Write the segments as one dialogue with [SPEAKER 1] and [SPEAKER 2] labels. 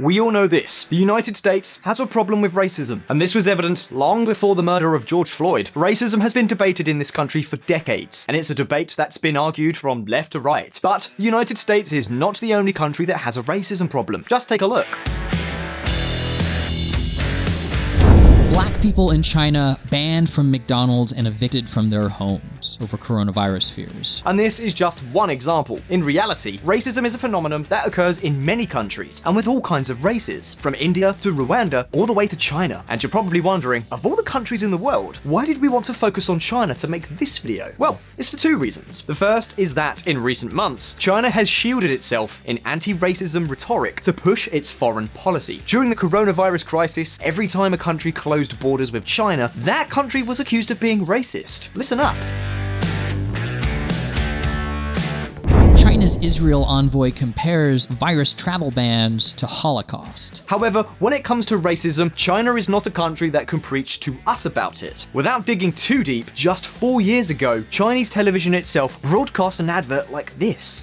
[SPEAKER 1] we all know this. The United States has a problem with racism, and this was evident long before the murder of George Floyd. Racism has been debated in this country for decades, and it's a debate that's been argued from left to right. But the United States is not the only country that has a racism problem. Just take a look.
[SPEAKER 2] Black people in China banned from McDonald's and evicted from their homes over coronavirus fears.
[SPEAKER 1] And this is just one example. In reality, racism is a phenomenon that occurs in many countries, and with all kinds of races, from India to Rwanda, all the way to China. And you're probably wondering, of all the countries in the world, why did we want to focus on China to make this video? Well, it's for two reasons. The first is that, in recent months, China has shielded itself in anti-racism rhetoric to push its foreign policy. During the coronavirus crisis, every time a country closed borders with China, that country was accused of being racist. Listen up.
[SPEAKER 2] China's Israel envoy compares virus travel bans to Holocaust.
[SPEAKER 1] However, when it comes to racism, China is not a country that can preach to us about it. Without digging too deep, just 4 years ago, Chinese television itself broadcast an advert like this.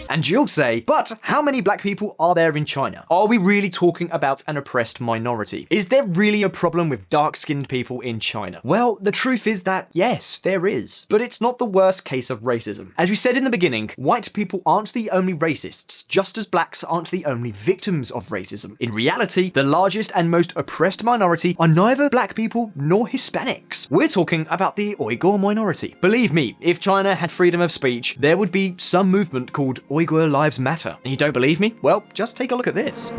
[SPEAKER 1] And you'll say, but how many black people are there in China? Are we really talking about an oppressed minority? Is there really a problem with dark-skinned people in China? Well, the truth is that yes, there is. But it's not the worst case of racism. As we said in the beginning, white people aren't the only racists, just as blacks aren't the only victims of racism. In reality, the largest and most oppressed minority are neither black people nor Hispanics. We're talking about the Uighur minority. Believe me, if China had freedom of speech, there would be some movement called Uighur Lives Matter. You don't believe me? Well, just take a look at this.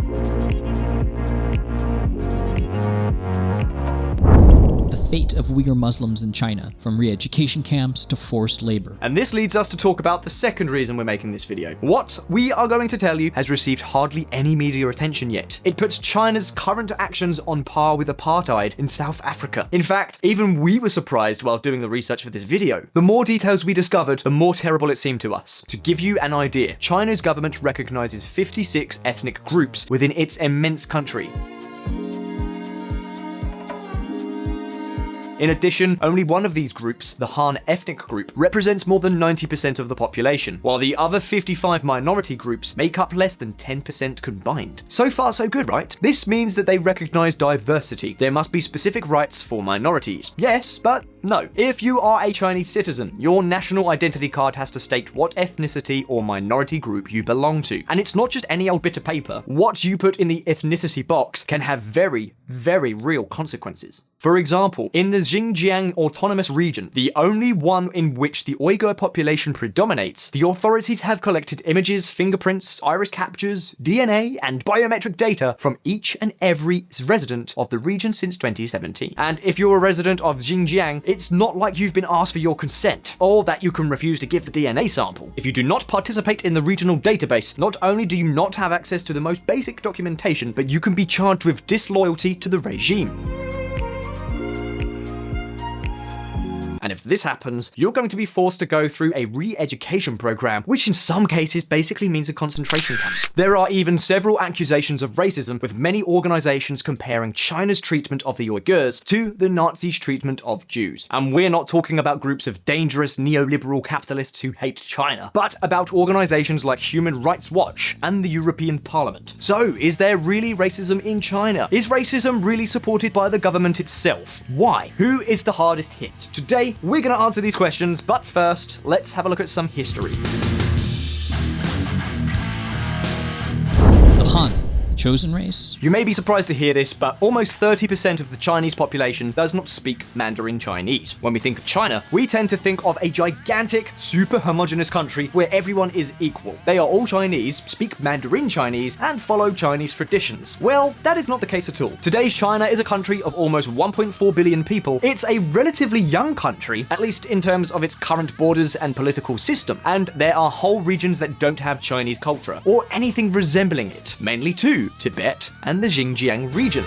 [SPEAKER 2] The fate of Uighur Muslims in China, from re-education camps to forced labor.
[SPEAKER 1] And this leads us to talk about the second reason we're making this video. What we are going to tell you has received hardly any media attention yet. It puts China's current actions on par with apartheid in South Africa. In fact, even we were surprised while doing the research for this video. The more details we discovered, the more terrible it seemed to us. To give you an idea, China's government recognizes 56 ethnic groups within its immense country. In addition, only one of these groups, the Han ethnic group, represents more than 90% of the population, while the other 55 minority groups make up less than 10% combined. So far so good, right? This means that they recognize diversity. There must be specific rights for minorities. Yes, but no. If you are a Chinese citizen, your national identity card has to state what ethnicity or minority group you belong to. And it's not just any old bit of paper. What you put in the ethnicity box can have very, very real consequences. For example, in the Xinjiang Autonomous Region, the only one in which the Uighur population predominates, the authorities have collected images, fingerprints, iris captures, DNA, and biometric data from each and every resident of the region since 2017. And if you're a resident of Xinjiang, it's not like you've been asked for your consent, or that you can refuse to give the DNA sample. If you do not participate in the regional database, not only do you not have access to the most basic documentation, but you can be charged with disloyalty to the regime. And if this happens, you're going to be forced to go through a re-education program, which in some cases basically means a concentration camp. There are even several accusations of racism, with many organizations comparing China's treatment of the Uyghurs to the Nazis' treatment of Jews. And we're not talking about groups of dangerous neoliberal capitalists who hate China, but about organizations like Human Rights Watch and the European Parliament. So, is there really racism in China? Is racism really supported by the government itself? Why? Who is the hardest hit? Today, we're going to answer these questions, but first, let's have a look at some history.
[SPEAKER 2] The Han, the chosen race?
[SPEAKER 1] You may be surprised to hear this, but almost 30% of the Chinese population does not speak Mandarin Chinese. When we think of China, we tend to think of a gigantic, super homogeneous country where everyone is equal. They are all Chinese, speak Mandarin Chinese, and follow Chinese traditions. Well, that is not the case at all. Today's China is a country of almost 1.4 billion people. It's a relatively young country, at least in terms of its current borders and political system, and there are whole regions that don't have Chinese culture, or anything resembling it, mainly two: Tibet and the Xinjiang region.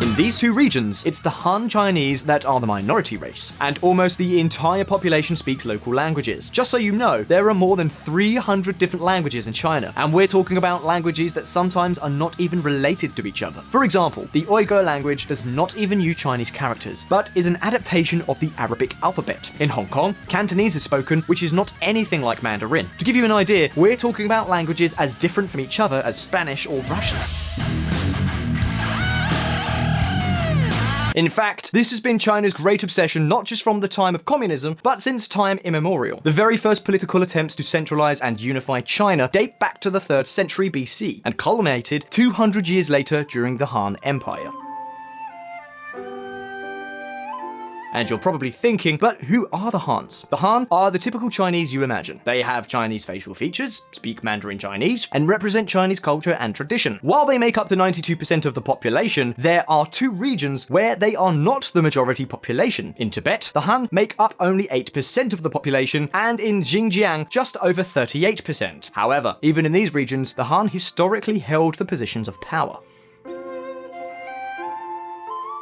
[SPEAKER 1] In these two regions, it's the Han Chinese that are the minority race, and almost the entire population speaks local languages. Just so you know, there are more than 300 different languages in China, and we're talking about languages that sometimes are not even related to each other. For example, the Uighur language does not even use Chinese characters, but is an adaptation of the Arabic alphabet. In Hong Kong, Cantonese is spoken, which is not anything like Mandarin. To give you an idea, we're talking about languages as different from each other as Spanish or Russian. In fact, this has been China's great obsession not just from the time of communism, but since time immemorial. The very first political attempts to centralize and unify China date back to the 3rd century BC and culminated 200 years later during the Han Empire. And you're probably thinking, but who are the Hans? The Han are the typical Chinese you imagine. They have Chinese facial features, speak Mandarin Chinese, and represent Chinese culture and tradition. While they make up to 92% of the population, there are 2 regions where they are not the majority population. In Tibet, the Han make up only 8% of the population, and in Xinjiang, just over 38%. However, even in these regions, the Han historically held the positions of power.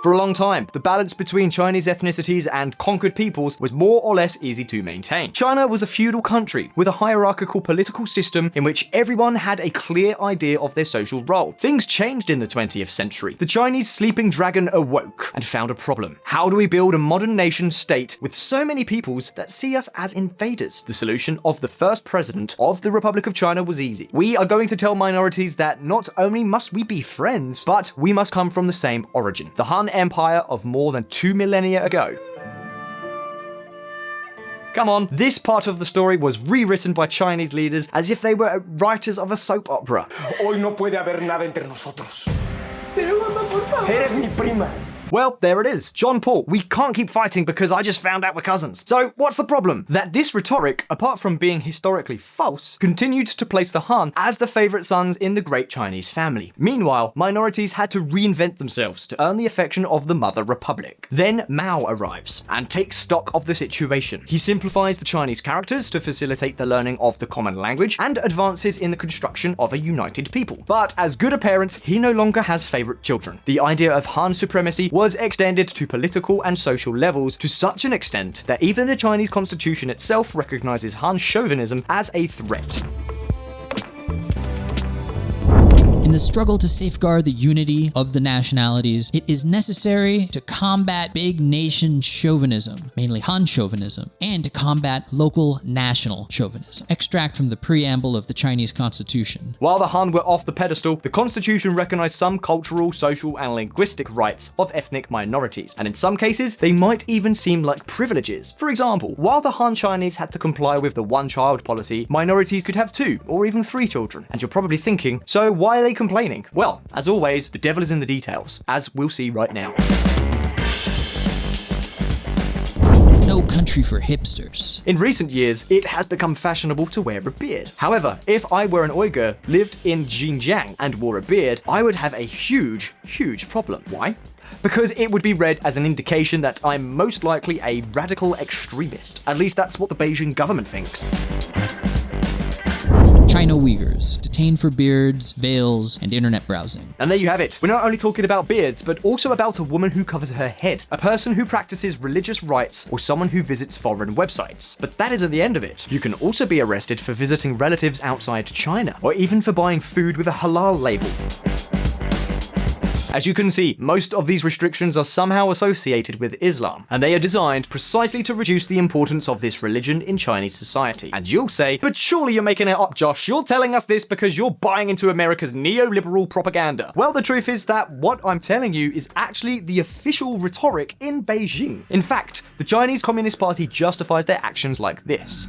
[SPEAKER 1] For a long time, the balance between Chinese ethnicities and conquered peoples was more or less easy to maintain. China was a feudal country with a hierarchical political system in which everyone had a clear idea of their social role. Things changed in the 20th century. The Chinese sleeping dragon awoke and found a problem. How do we build a modern nation state with so many peoples that see us as invaders? The solution of the first president of the Republic of China was easy. We are going to tell minorities that not only must we be friends, but we must come from the same origin. The Han Empire of more than 2 millennia ago. Come on, this part of the story was rewritten by Chinese leaders as if they were writers of a soap opera.
[SPEAKER 3] Hoy no puede haber nada entre nosotros. Eres mi prima.
[SPEAKER 1] Well, there it is. John Paul, we can't keep fighting because I just found out we're cousins. So what's the problem? That this rhetoric, apart from being historically false, continued to place the Han as the favorite sons in the great Chinese family. Meanwhile, minorities had to reinvent themselves to earn the affection of the Mother Republic. Then Mao arrives and takes stock of the situation. He simplifies the Chinese characters to facilitate the learning of the common language and advances in the construction of a united people. But as good a parent, he no longer has favorite children. The idea of Han supremacy was extended to political and social levels to such an extent that even the Chinese constitution itself recognizes Han chauvinism as a threat.
[SPEAKER 2] In the struggle to safeguard the unity of the nationalities, it is necessary to combat big nation chauvinism, mainly Han chauvinism, and to combat local national chauvinism. Extract from the preamble of the Chinese Constitution.
[SPEAKER 1] While the Han were off the pedestal, the constitution recognized some cultural, social, and linguistic rights of ethnic minorities, and in some cases, they might even seem like privileges. For example, while the Han Chinese had to comply with the one-child policy, minorities could have 2 or even 3 children. And you're probably thinking, so why are they complaining? Well, as always, the devil is in the details, as we'll see right now.
[SPEAKER 2] No country for hipsters.
[SPEAKER 1] In recent years, it has become fashionable to wear a beard. However, if I were an Uighur, lived in Xinjiang, and wore a beard, I would have a huge problem. Why? Because it would be read as an indication that I'm most likely a radical extremist. At least that's what the Beijing government thinks.
[SPEAKER 2] China Uyghurs, detained for beards, veils, and internet browsing.
[SPEAKER 1] And there you have it. We're not only talking about beards, but also about a woman who covers her head, a person who practices religious rites, or someone who visits foreign websites. But that isn't the end of it. You can also be arrested for visiting relatives outside China, or even for buying food with a halal label. As you can see, most of these restrictions are somehow associated with Islam, and they are designed precisely to reduce the importance of this religion in Chinese society. And you'll say, but surely you're making it up, Josh. You're telling us this because you're buying into America's neoliberal propaganda. Well, the truth is that what I'm telling you is actually the official rhetoric in Beijing. In fact, the Chinese Communist Party justifies their actions like this.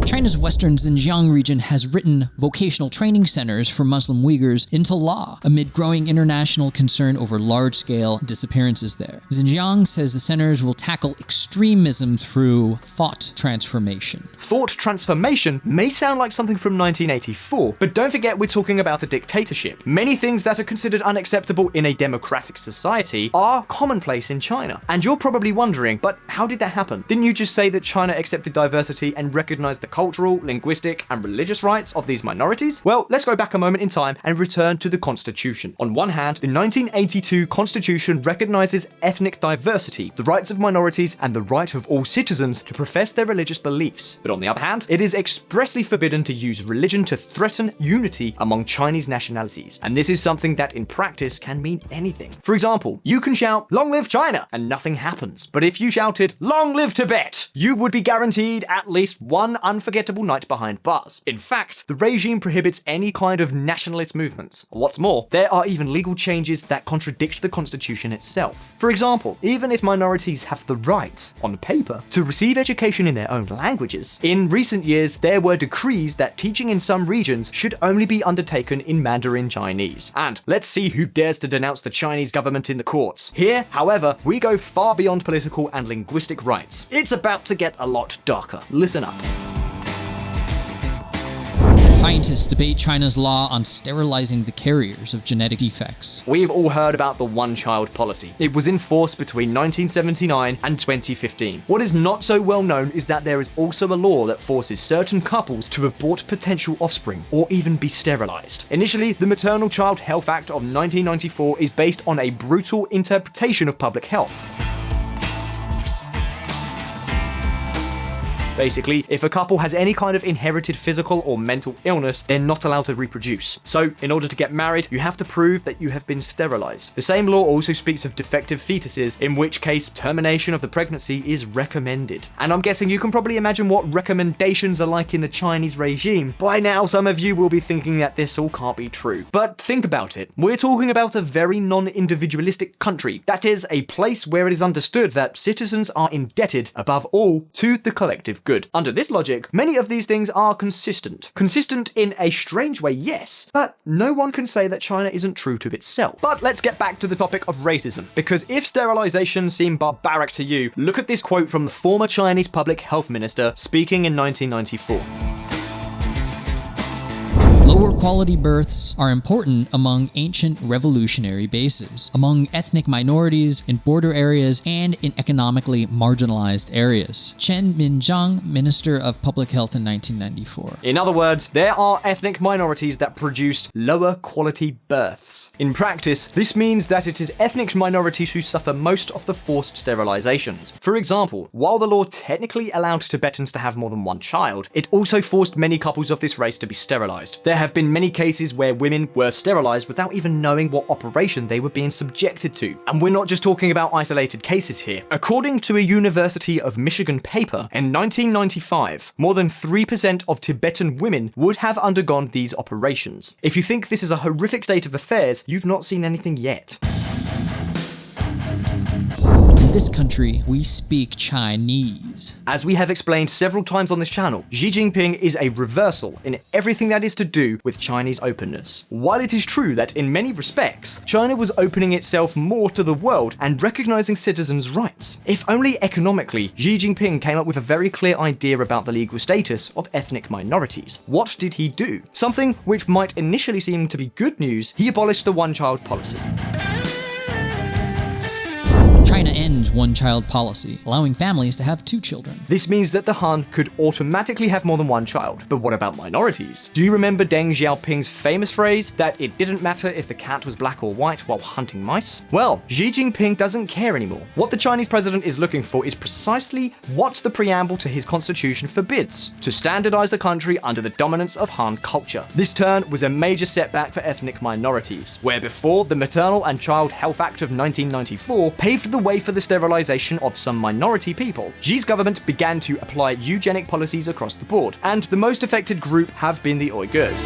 [SPEAKER 2] China's western Xinjiang region has written vocational training centers for Muslim Uyghurs into law amid growing international concern over large-scale disappearances there. Xinjiang says the centers will tackle extremism through thought transformation.
[SPEAKER 1] Thought transformation may sound like something from 1984, but don't forget we're talking about a dictatorship. Many things that are considered unacceptable in a democratic society are commonplace in China. And you're probably wondering, but how did that happen? Didn't you just say that China accepted diversity and recognized the culture cultural, linguistic, and religious rights of these minorities? Well, let's go back a moment in time and return to the Constitution. On one hand, the 1982 Constitution recognizes ethnic diversity, the rights of minorities, and the right of all citizens to profess their religious beliefs. But on the other hand, it is expressly forbidden to use religion to threaten unity among Chinese nationalities. And this is something that in practice can mean anything. For example, you can shout, "Long live China," and nothing happens. But if you shouted, "Long live Tibet," you would be guaranteed at least one unforgettable night behind bars. In fact, the regime prohibits any kind of nationalist movements. What's more, there are even legal changes that contradict the Constitution itself. For example, even if minorities have the right, on paper, to receive education in their own languages, in recent years there were decrees that teaching in some regions should only be undertaken in Mandarin Chinese. And let's see who dares to denounce the Chinese government in the courts. Here, however, we go far beyond political and linguistic rights. It's about to get a lot darker. Listen up.
[SPEAKER 2] Scientists debate China's law on sterilizing the carriers of genetic defects.
[SPEAKER 1] We've all heard about the one-child policy. It was in force between 1979 and 2015. What is not so well known is that there is also a law that forces certain couples to abort potential offspring or even be sterilized. Initially, the Maternal Child Health Act of 1994 is based on a brutal interpretation of public health. Basically, if a couple has any kind of inherited physical or mental illness, they're not allowed to reproduce. So, in order to get married, you have to prove that you have been sterilized. The same law also speaks of defective fetuses, in which case termination of the pregnancy is recommended. And I'm guessing you can probably imagine what recommendations are like in the Chinese regime. By now, some of you will be thinking that this all can't be true. But think about it. We're talking about a very non-individualistic country. That is, a place where it is understood that citizens are indebted, above all, to the collective good. Under this logic, many of these things are consistent. Consistent in a strange way, yes, but no one can say that China isn't true to itself. But let's get back to the topic of racism, because if sterilization seemed barbaric to you, look at this quote from the former Chinese public health minister speaking in 1994.
[SPEAKER 2] Lower quality births are important among ancient revolutionary bases, among ethnic minorities, in border areas, and in economically marginalized areas. Chen Minzhang, Minister of Public Health in 1994.
[SPEAKER 1] In other words, there are ethnic minorities that produced lower quality births. In practice, this means that it is ethnic minorities who suffer most of the forced sterilizations. For example, while the law technically allowed Tibetans to have more than one child, it also forced many couples of this race to be sterilized. There have been many cases where women were sterilized without even knowing what operation they were being subjected to. And we're not just talking about isolated cases here. According to a University of Michigan paper, in 1995, more than 3% of Tibetan women would have undergone these operations. If you think this is a horrific state of affairs, you've not seen anything yet.
[SPEAKER 2] In this country, we speak Chinese.
[SPEAKER 1] As we have explained several times on this channel, Xi Jinping is a reversal in everything that is to do with Chinese openness. While it is true that in many respects, China was opening itself more to the world and recognizing citizens' rights, if only economically, Xi Jinping came up with a very clear idea about the legal status of ethnic minorities. What did he do? Something which might initially seem to be good news: he abolished the one-child policy.
[SPEAKER 2] China ends one-child policy, allowing families to have 2 children.
[SPEAKER 1] This means that the Han could automatically have more than one child. But what about minorities? Do you remember Deng Xiaoping's famous phrase that it didn't matter if the cat was black or white while hunting mice? Well, Xi Jinping doesn't care anymore. What the Chinese president is looking for is precisely what the preamble to his constitution forbids: to standardize the country under the dominance of Han culture. This turn was a major setback for ethnic minorities, where before the Maternal and Child Health Act of 1994 paved the way for the sterilization of some minority people. Xi's government began to apply eugenic policies across the board, and the most affected group have been the Uighurs.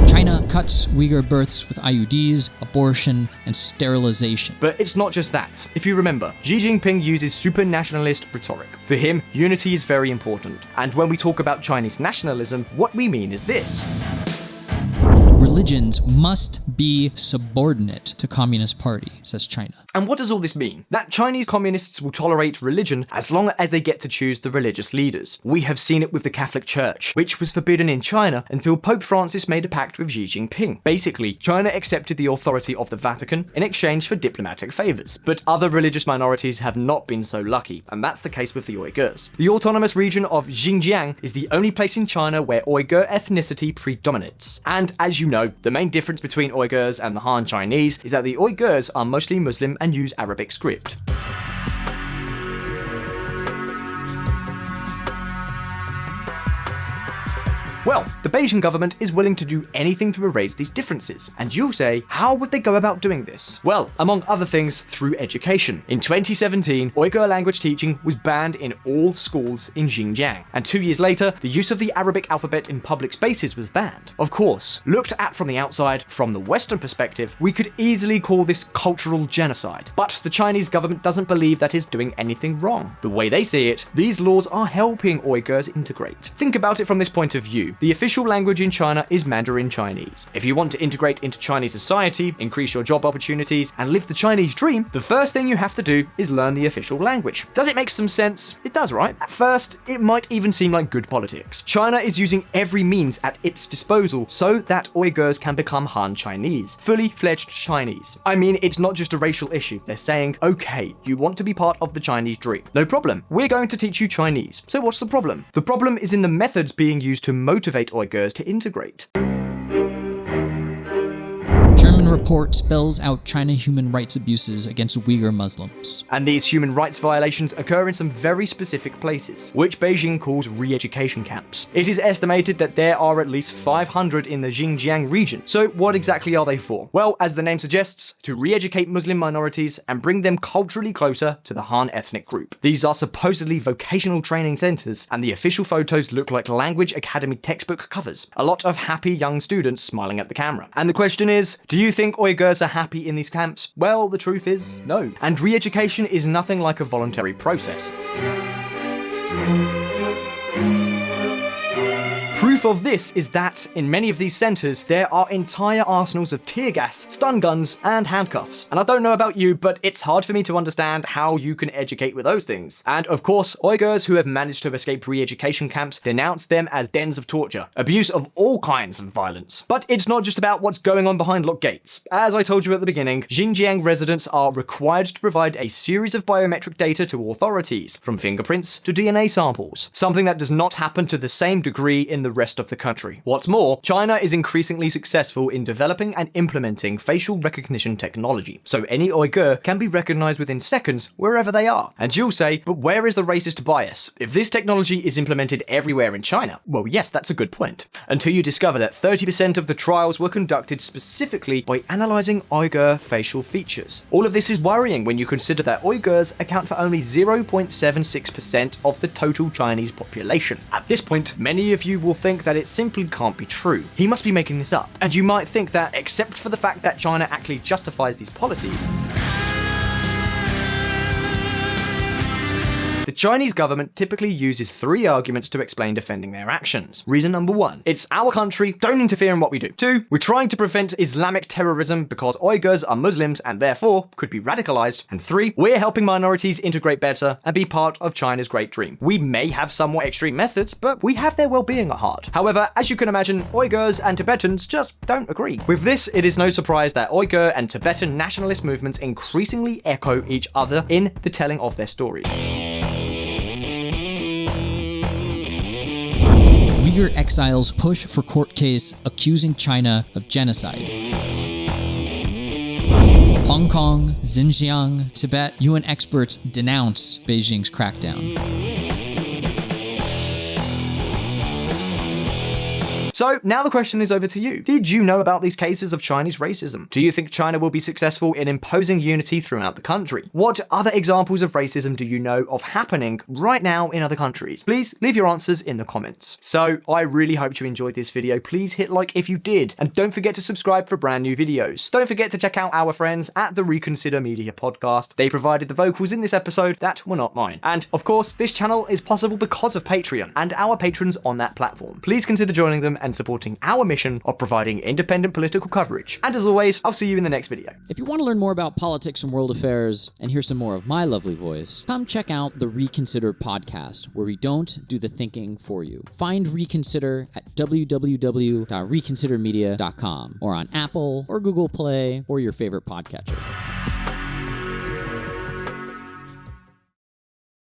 [SPEAKER 2] China cuts Uighur births with IUDs, abortion, and sterilization.
[SPEAKER 1] But it's not just that. If you remember, Xi Jinping uses super-nationalist rhetoric. For him, unity is very important. And when we talk about Chinese nationalism, what we mean is this.
[SPEAKER 2] religions must be subordinate to Communist Party, says China.
[SPEAKER 1] And what does all this mean? That Chinese communists will tolerate religion as long as they get to choose the religious leaders. We have seen it with the Catholic Church, which was forbidden in China until Pope Francis made a pact with Xi Jinping. Basically, China accepted the authority of the Vatican in exchange for diplomatic favors. But other religious minorities have not been so lucky, and that's the case with the Uighurs. The autonomous region of Xinjiang is the only place in China where Uighur ethnicity predominates. And as you know, the main difference between Uighurs and the Han Chinese is that the Uighurs are mostly Muslim and use Arabic script. Well, the Beijing government is willing to do anything to erase these differences. And you'll say, how would they go about doing this? Well, among other things, through education. In 2017, Uighur language teaching was banned in all schools in Xinjiang. And 2 years later, the use of the Arabic alphabet in public spaces was banned. Of course, looked at from the outside, from the Western perspective, we could easily call this cultural genocide. But the Chinese government doesn't believe that is doing anything wrong. The way they see it, these laws are helping Uighurs integrate. Think about it from this point of view. The official language in China is Mandarin Chinese. If you want to integrate into Chinese society, increase your job opportunities, and live the Chinese dream, the first thing you have to do is learn the official language. Does it make some sense? It does, right? At first, it might even seem like good politics. China is using every means at its disposal so that Uighurs can become Han Chinese, fully fledged Chinese. I mean, it's not just a racial issue. They're saying, okay, you want to be part of the Chinese dream. No problem. We're going to teach you Chinese. So what's the problem? The problem is in the methods being used to motivate Uighurs to integrate.
[SPEAKER 2] German report spells out China human rights abuses against Uighur Muslims.
[SPEAKER 1] And these human rights violations occur in some very specific places, which Beijing calls re-education camps. It is estimated that there are at least 500 in the Xinjiang region. So what exactly are they for? Well, as the name suggests, to re-educate Muslim minorities and bring them culturally closer to the Han ethnic group. These are supposedly vocational training centers, and the official photos look like language academy textbook covers. A lot of happy young students smiling at the camera. And the question is, do you think Uighurs are happy in these camps? Well, the truth is, no. And re-education is nothing like a voluntary process. Proof of this is that in many of these centers, there are entire arsenals of tear gas, stun guns, and handcuffs. And I don't know about you, but it's hard for me to understand how you can educate with those things. And of course, Uighurs who have managed to escape re-education camps denounce them as dens of torture, abuse of all kinds of violence. But it's not just about what's going on behind locked gates. As I told you at the beginning, Xinjiang residents are required to provide a series of biometric data to authorities, from fingerprints to DNA samples, something that does not happen to the same degree in the rest of the country. What's more, China is increasingly successful in developing and implementing facial recognition technology, so any Uighur can be recognized within seconds wherever they are. And you'll say, but where is the racist bias? If this technology is implemented everywhere in China, well yes, that's a good point. Until you discover that 30% of the trials were conducted specifically by analyzing Uighur facial features. All of this is worrying when you consider that Uighurs account for only 0.76% of the total Chinese population. At this point, many of you will think that it simply can't be true. He must be making this up. And you might think that, except for the fact that China actually justifies these policies, the Chinese government typically uses 3 arguments to explain defending their actions. Reason number 1, it's our country, don't interfere in what we do. 2, we're trying to prevent Islamic terrorism because Uighurs are Muslims and therefore could be radicalized. And 3, we're helping minorities integrate better and be part of China's great dream. We may have somewhat extreme methods, but we have their well-being at heart. However, as you can imagine, Uighurs and Tibetans just don't agree. With this, it is no surprise that Uighur and Tibetan nationalist movements increasingly echo each other in the telling of their stories.
[SPEAKER 2] Uyghur exiles push for court case accusing China of genocide. Hong Kong, Xinjiang, Tibet, UN experts denounce Beijing's crackdown.
[SPEAKER 1] So now the question is over to you. Did you know about these cases of Chinese racism? Do you think China will be successful in imposing unity throughout the country? What other examples of racism do you know of happening right now in other countries? Please leave your answers in the comments. So I really hope you enjoyed this video. Please hit like if you did, and don't forget to subscribe for brand new videos. Don't forget to check out our friends at the Reconsider Media podcast. They provided the vocals in this episode that were not mine. And of course, this channel is possible because of Patreon and our patrons on that platform. Please consider joining them and and supporting our mission of providing independent political coverage. And as always, I'll see you in the next video.
[SPEAKER 2] If you want to learn more about politics and world affairs and hear some more of my lovely voice, come check out the Reconsider podcast, where we don't do the thinking for you. Find Reconsider at www.reconsidermedia.com or on Apple or Google Play or your favorite podcatcher.